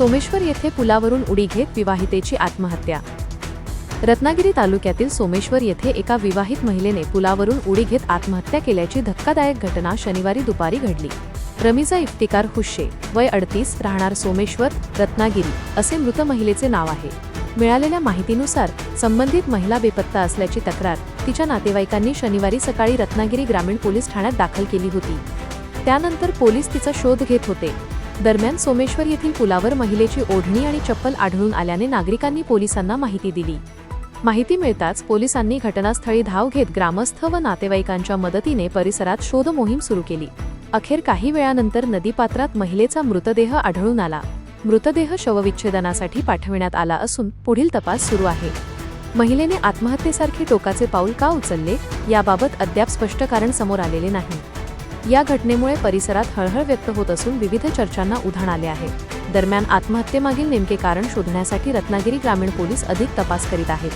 सोमेश्वर येथे पुलावरून उडी घेत विवाहितेची आत्महत्या। रत्नागिरी तालुक्यातील सोमेश्वर येथे एका विवाहित महिलेने पुलावरून उडी घेत आत्महत्या केल्याची धक्कादायक घटना शनिवारी दुपारी घडली। रमिजा इफ्तिकार हुशे, वय 38, राहणार सोमेश्वर, रत्नागिरी असे मृत महिलेचे नाव आहे। मिळालेल्या माहितीनुसार संबंधित महिला बेपत्ता असल्याची तक्रार तिच्या नातेवाईकांनी शनिवारी सकाळी रत्नागिरी ग्रामीण पोलीस ठाण्यात दाखल केली होती। त्यानंतर पोलीस तिचा शोध घेत होते। दरम्यान सोमेश्वर येथील पुलावर महिलेची ओढणी आणि चप्पल आढळून आल्याने नागरिकांनी पोलिसांना माहिती दिली। माहिती मिळताच पोलिसांनी घटनास्थळी धाव घेत ग्रामस्थ व नातेवाईकांच्या मदतीने परिसरात शोध मोहीम सुरू केली। अखेर काही वेळानंतर नदीपात्रात महिलेचा मृतदेह आढळून आला। मृतदेह शवविच्छेदनासाठी पाठविण्यात आला असून पुढील तपास सुरू आहे। महिलेने आत्महत्येसारखे टोकाचे पाऊल का उचलले याबाबत अद्याप स्पष्ट कारण समोर आलेले नाही। या घटनेमुळे परिसरात हळहळ व्यक्त होत असून विविध चर्चांना उधाण आले आहे। दरम्यान आत्महत्येमागील नेमके कारण शोधण्यासाठी रत्नागिरी ग्रामीण पोलीस अधिक तपास करीत आहेत।